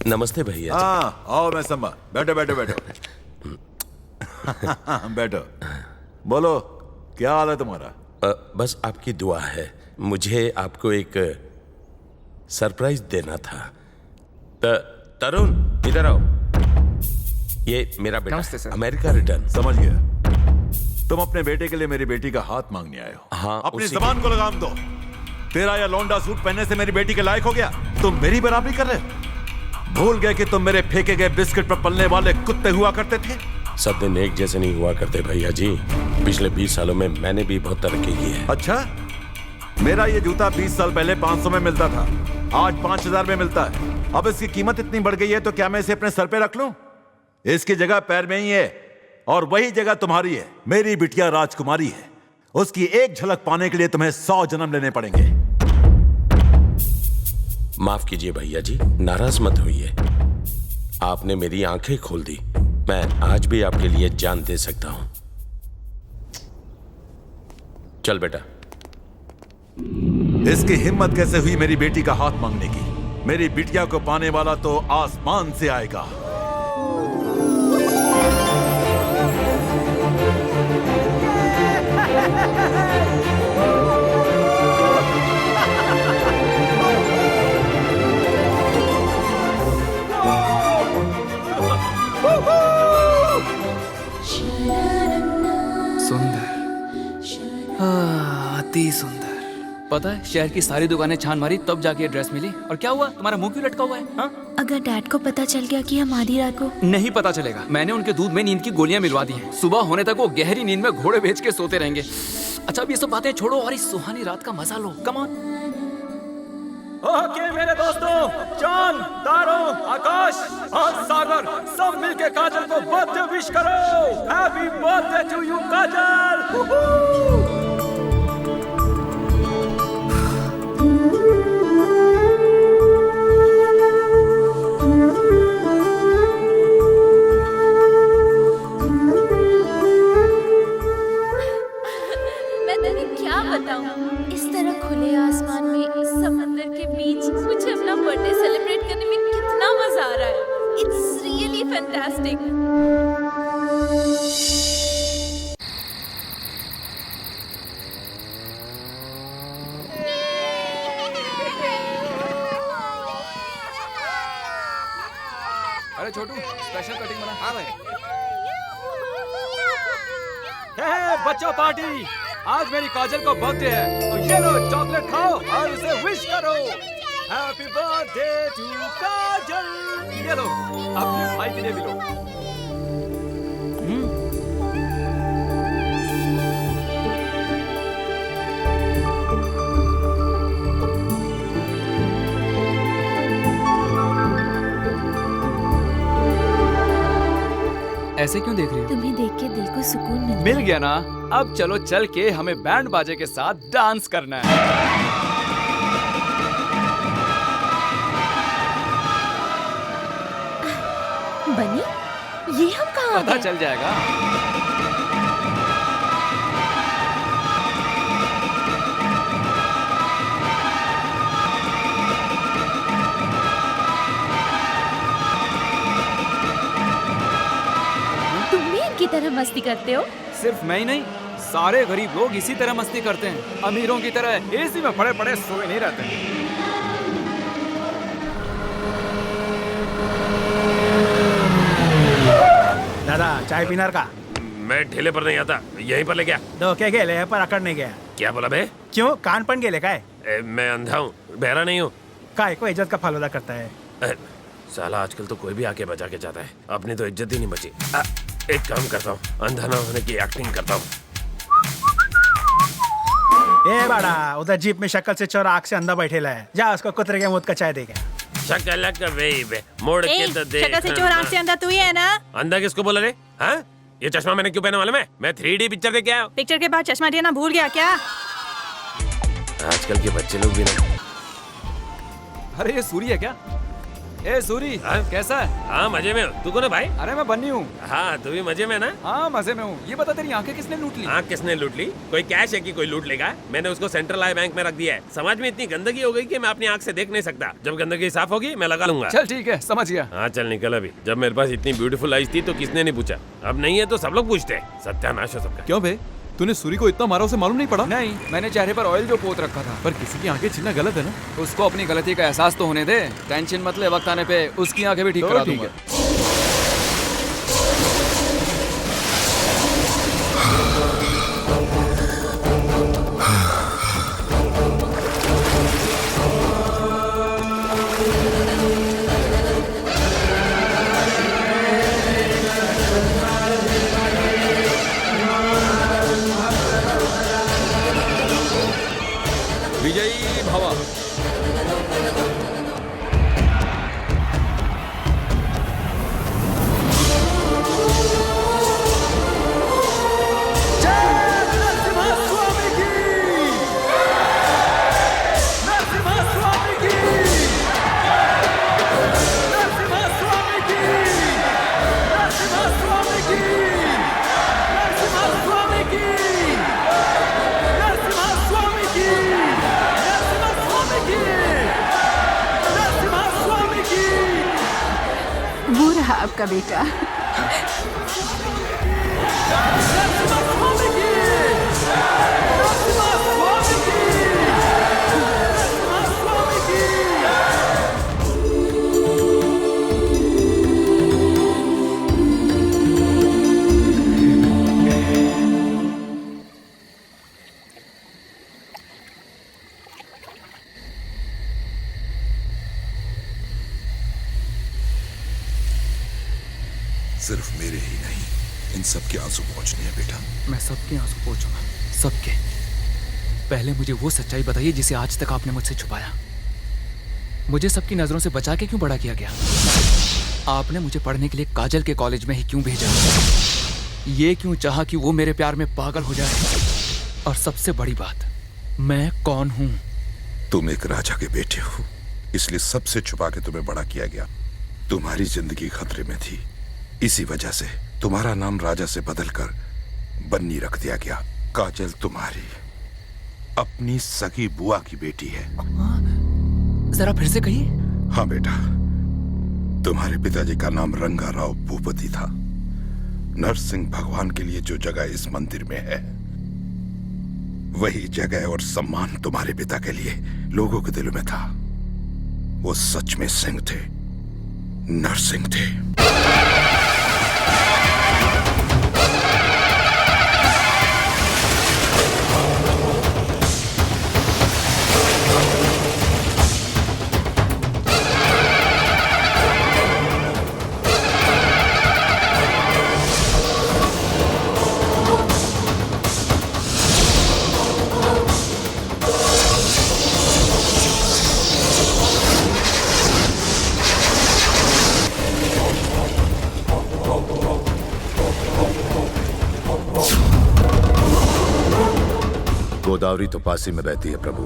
नमस्ते भैया। हाँ आओ मैं सम्मा, बैठो बैठो बैठो। बैठो, बोलो क्या हाल है तुम्हारा? बस आपकी दुआ है। मुझे आपको एक सरप्राइज देना था। तरुण इधर आओ। ये मेरा बेटा नमस्ते सर। America return. समझ गया, तुम अपने बेटे के लिए मेरी बेटी का हाथ मांगने आए हो। हाँ, अपनी उसी जबान को लगाम दो। तेरा या लौंडा सूट पहनने से मेरी बेटी के लायक हो गया? तुम मेरी बराबरी कर रहे हो? भूल गए कि तुम मेरे फेंके गए बिस्किट पर पलने वाले कुत्ते हुआ करते थे? सब दिन एक जैसे नहीं हुआ करते भैया जी। पिछले 20 सालों में मैंने भी बहुत तरक्की की है। अच्छा, मेरा ये जूता 20 साल पहले 500 में मिलता था, आज 5000 में मिलता है। अब इसकी कीमत इतनी बढ़ गई है तो क्या मैं इसे अपने सर पे रख लूं? इसकी जगह पैर में ही है, और वही जगह तुम्हारी है। मेरी बिटिया राजकुमारी है, उसकी एक झलक पाने के लिए तुम्हें 100 जन्म लेने पड़ेंगे। माफ कीजिए भैया जी, नाराज मत होइए। आपने मेरी आंखें खोल दी। मैं आज भी आपके लिए जान दे सकता हूं। चल बेटा। इसकी हिम्मत कैसे हुई मेरी बेटी का हाथ मांगने की? मेरी बिटिया को पाने वाला तो आसमान से आएगा। सुंदर, अति सुंदर। पता है, शहर की सारी दुकानें छान मारी तब जाके ये ड्रेस मिली। और क्या हुआ, तुम्हारा मुंह क्यों लटका हुआ है? हाँ? अगर डैड को पता चल गया कि हम आधी रात को... नहीं पता चलेगा। मैंने उनके दूध में नींद की गोलियां मिलवा दी हैं। सुबह होने तक वो गहरी नींद में घोड़े बेच के सोते रहेंगे। अच्छा, अब ये सब बातें छोड़ो और इस सुहानी रात का मजा लो। Come on. ओके मेरे दोस्तों, चांद, तारों, आकाश और सागर सब मिलके काजल को बर्थडे विश करो। हैप्पी बर्थडे टू यू काजल। मैं तुम्हें क्या बताऊं, इस तरह खुले आसमान में समंदर के बीच मुझे अपना बर्थडे सेलिब्रेट करने में कितना मजा आ रहा है। It's really fantastic. अरे छोटू, स्पेशल कटिंग बना। हाँ भाई। बच्चों पार्टी, आज मेरी काजल को बर्थडे है, तो ये लो चॉकलेट खाओ और इसे विश करो। हैप्पी बर्थडे टू काजल। ये लो, अपने भाई के लिए भी लो। ऐसे क्यों देख रही हो? तुम्हें देख के दिल को सुकून मिल गया ना। अब चलो चल के हमें बैंड बाजे के साथ डांस करना है। बनी, ये हम कहाँ पता गए? चल जाएगा। तुम भी इनकी तरह मस्ती करते हो? सिर्फ मैं ही नहीं, सारे गरीब लोग इसी तरह मस्ती करते हैं। अमीरों की तरह एसी में पड़े पड़े सोए नहीं रहते। दादा चाय पीनार का? मैं ठेले पर नहीं आता, यहीं पर ले गया। दो के गेले पर अकड़ नहीं गया? क्या बोला बे? क्यों, कान पण गेले काय? मैं अंधा हूँ, बहरा नहीं हूँ। काय को इज्जत का फालूदा करता है? साला आजकल तो कोई भी आके बजा के जाता है, अपनी तो इज्जत ही नहीं बची। एक काम करता हूँ, अंधा ना होने की एक्टिंग करता हूँ। ए बाड़ा, उधर जीप में शक्ल से चोर आँख से अंधा बैठेला है। जा उसको कुतरे के मुंह का चाय देगा। शक्ल का वे मोड़ के तो देख। शक्ल से चोर आँख से अंधा तू ही है ना? अंधा किसको बोला रे? हाँ? ये चश्मा मैंने क्यों पहना मालूम है? मैं 3D पिक्चर देख के आया हूँ। पिक्चर के बाद चश्मा देना भूल गया क्या? आजकल के बच्चे लोग भी ना। अरे ये सूरी है क्या? ए सूरी, कैसा है? हाँ मजे में हूँ। तू कौन है भाई? अरे मैं बन्नी हूँ। हाँ तू भी मजे में ना? हाँ मजे में हूँ। ये बता तेरी आंखें किसने लूट ली? आँख किसने लूट ली? कोई कैश है कि कोई लूट लेगा? मैंने उसको सेंट्रल आई बैंक में रख दिया है। समाज में इतनी गंदगी हो गई कि मैं अपनी आँख से देख नहीं सकता। जब गंदगी साफ होगी मैं लगा लूंगा। चल ठीक है, समझ गया। हाँ चल निकल अभी। जब मेरे पास इतनी ब्यूटीफुल आईज थी तो किसने नहीं पूछा, अब नहीं है तो सब लोग पूछते हैं। सत्यानाश हो सबका। क्यों बे, तूने सूरी को इतना मारा उसे मालूम नहीं पड़ा? नहीं, मैंने चेहरे पर ऑयल जो पोत रखा था। पर किसी की आंखें छीनना गलत है ना? उसको अपनी गलती का एहसास तो होने दे। टेंशन मत ले, वक्त आने पे उसकी आंखें भी ठीक तो करा ठीक दूंगा। विजयी भव। वो रहा आपका बेटा। सिर्फ मेरे ही नहीं, इन सबके आंसू पहुंचने हैं बेटा। मैं सबके आंसू पोंछूंगा, सबके। पहले मुझे वो सच्चाई बताइए जिसे आज तक आपने मुझसे छुपाया। मुझे सबकी नजरों से बचा के क्यों बड़ा किया गया? आपने मुझे पढ़ने के लिए काजल के कॉलेज में ही क्यों भेजा? ये क्यों चाहा कि वो मेरे प्यार में पागल हो जाए? और सबसे बड़ी बात, मैं कौन हूं? तुम एक राजा के बेटे हो, इसलिए सबसे छुपा के तुम्हें बड़ा किया गया। तुम्हारी जिंदगी खतरे में थी, इसी वजह से तुम्हारा नाम राजा से बदलकर बन्नी रख दिया गया। काजल तुम्हारी अपनी सगी बुआ की बेटी है। जरा फिर से कहिए। हाँ बेटा, तुम्हारे पिताजी का नाम रंगा राव भूपति था। नरसिंह भगवान के लिए जो जगह इस मंदिर में है, वही जगह और सम्मान तुम्हारे पिता के लिए लोगों के दिलों में था। वो सच में सिंह थे, नरसिंह थे। गोदावरी तो पास ही में बहती है प्रभु,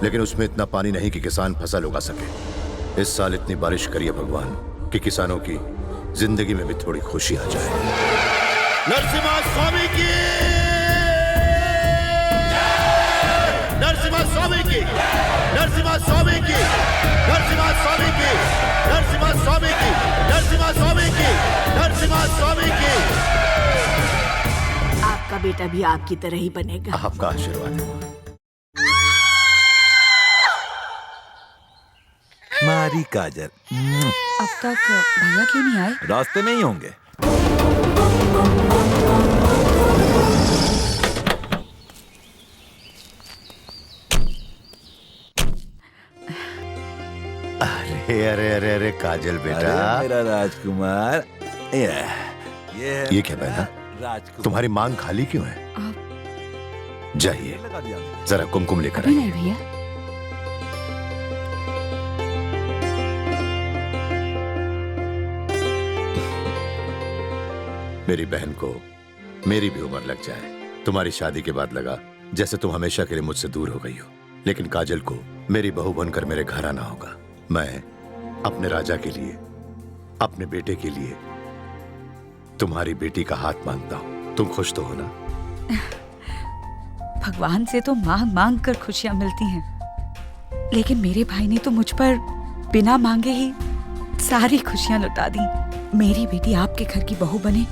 लेकिन उसमें इतना पानी नहीं कि किसान फसल उगा सके। इस साल इतनी बारिश करिए भगवान कि किसानों की जिंदगी में भी थोड़ी खुशी आ जाए। नरसिम्हा स्वामी की, नरसिम्हा स्वामी की, नरसिम्हा स्वामी की, नरसिम्हा स्वामी की, नरसिम्हा स्वामी की, नरसिम्हा स्वामी की, नरसिम्हा स्वामी की। आपका बेटा भी आपकी तरह ही बनेगा। आपका आशीर्वाद है। मारी काजल। अब तक भैया क्यों नहीं आए? रास्ते में ही होंगे। अरे अरे अरे अरे काजल बेटा, अरे मेरा राजकुमार। ये क्या बहना, राजकुमार। तुम्हारी मांग खाली क्यों है? जाइए लगा दिया। जरा कुमकुम लेकर अभी आइए। नहीं भैया। मेरी बहन को मेरी भी उम्र लग जाए। तुम्हारी शादी के बाद लगा जैसे तुम हमेशा के लिए मुझसे दूर हो गई हो, लेकिन काजल को मेरी बहू बनकर मेरे घर आना होगा। मैं अपने राजा के लिए, अपने बेटे के लिए तुम्हारी बेटी का हाथ मांगता हूं। तुम खुश तो हो ना? भगवान से तो मांग मांग कर खुशियां मिलती हैं, लेकिन मेरे भाई ने तो मुझ पर बिना मांगे ही सारी खुशियां लुटा दी। मेरी बेटी आपके घर की बहू बने,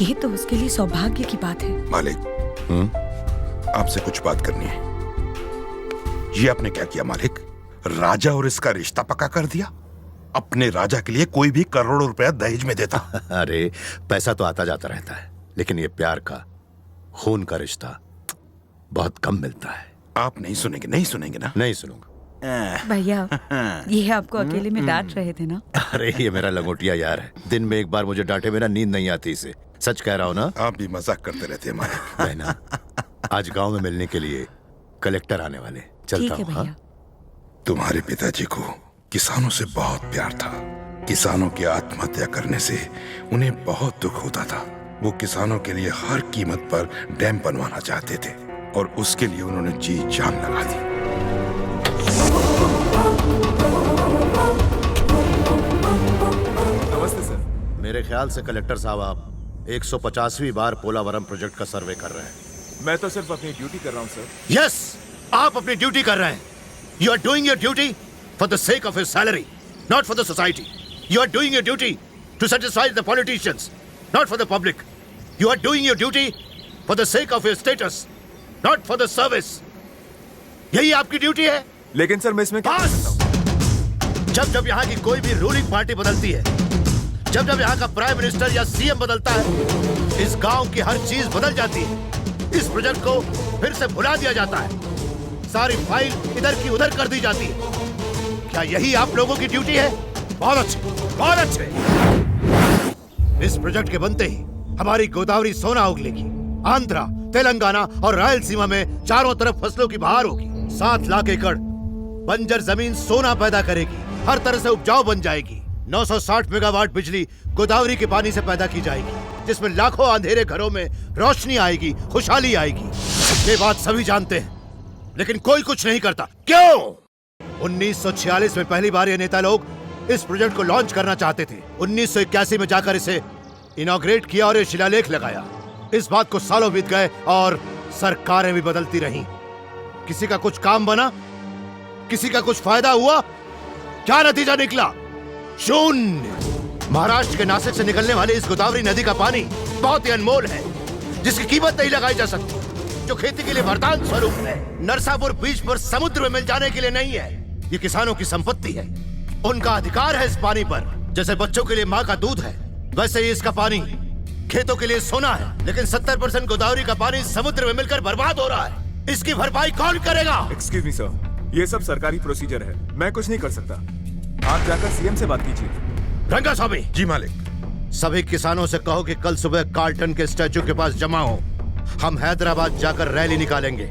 ये तो उसके लिए सौभाग्य की बात है। मालिक, आपसे कुछ बात करनी है। ये आपने क्या किया मालिक? राजा और इसका रिश्ता पक्का कर दिया? अपने राजा के लिए कोई भी करोड़ों रुपया दहेज में देता। अरे पैसा तो आता जाता रहता है, लेकिन ये प्यार का, खून का रिश्ता बहुत कम मिलता है। आप नहीं सुनेंगे? नहीं सुनेंगे ना? नहीं सुनूंगा। भैया, ये आपको अकेले में डांट रहे थे ना? अरे ये मेरा लंगोटिया यार है, दिन में एक बार मुझे डांटे बिना नींद नहीं आती इसे। सच कह रहा हूँ ना? आप भी मजाक करते रहते हैं मालिक। बहना, आज गांव में मिलने के लिए कलेक्टर आने वाले, चलता हूँ। हाँ? तुम्हारे पिताजी को किसानों से बहुत प्यार था। किसानों की आत्महत्या करने से उन्हें बहुत दुख होता था। वो किसानों के लिए हर कीमत पर डैम बनवाना चाहते थे और उसके लिए उन्होंने जी जान लगा दी। नमस्ते सर। मेरे ख्याल से कलेक्टर साहब आप 150वीं बार पोलावरम प्रोजेक्ट का सर्वे कर रहे हैं। मैं तो सिर्फ अपनी ड्यूटी कर रहा हूँ सर। यस, आप अपनी ड्यूटी कर रहे हैं। You are doing your duty for the sake of his salary, not for the society. You are doing your duty to satisfy the politicians, not for the public. You are doing your duty for the sake of your status, not for the service. यही आपकी duty है। लेकिन sir मैं इसमें क्या कर सकता हूँ? जब जब यहाँ की कोई भी रूलिंग पार्टी बदलती है, जब जब यहाँ का प्राइम मिनिस्टर या सीएम बदलता है, इस गांव की हर चीज बदल जाती है। इस प्रोजेक्ट को फिर से भुला दिया जाता है, सारी फाइल इधर की उधर कर दी जाती है। क्या यही आप लोगों की ड्यूटी है? बहुत अच्छे, बहुत अच्छे। इस प्रोजेक्ट के बनते ही हमारी गोदावरी सोना उगलेगी। आंध्रा, तेलंगाना और रायलसीमा में चारों तरफ फसलों की बहार होगी। 7 लाख एकड़ बंजर जमीन सोना पैदा करेगी, हर तरह से उपजाऊ बन जाएगी। 960 मेगावाट बिजली गोदावरी के पानी से पैदा की जाएगी, जिसमें लाखों अंधेरे घरों में रोशनी आएगी, खुशहाली आएगी। ये बात सभी जानते हैं, लेकिन कोई कुछ नहीं करता। क्यों? 1946 में पहली बार ये नेता लोग इस प्रोजेक्ट को लॉन्च करना चाहते थे। 1981 में जाकर इसे इनॉग्रेट किया और ये शिलालेख लगाया। इस बात को सालों बीत गए और सरकारें भी बदलती रहीं। किसी का कुछ काम बना, किसी का कुछ फायदा हुआ, क्या नतीजा निकला? शून्य। महाराष्ट्र के नासिक से निकलने वाली इस गोदावरी नदी का पानी बहुत ही अनमोल है, जिसकी कीमत नहीं लगाई जा सकती, जो खेती के लिए वरदान स्वरूप है। नरसापुर बीच पर समुद्र में मिल जाने के लिए नहीं है, ये किसानों की संपत्ति है। उनका अधिकार है इस पानी पर। जैसे बच्चों के लिए माँ का दूध है, वैसे ही इसका पानी खेतों के लिए सोना है। लेकिन 70% गोदावरी का पानी समुद्र में मिलकर बर्बाद हो रहा है। इसकी भरपाई कौन करेगा? एक्सक्यूज मी सर, ये सब सरकारी प्रोसीजर है, मैं कुछ नहीं कर सकता। आप जाकर सीएम से बात कीजिए। रंगास्वामी जी मालिक। सभी किसानों से कहो कि कल सुबह कार्लटन के स्टैचू के पास जमा हो। हम हैदराबाद जाकर रैली निकालेंगे।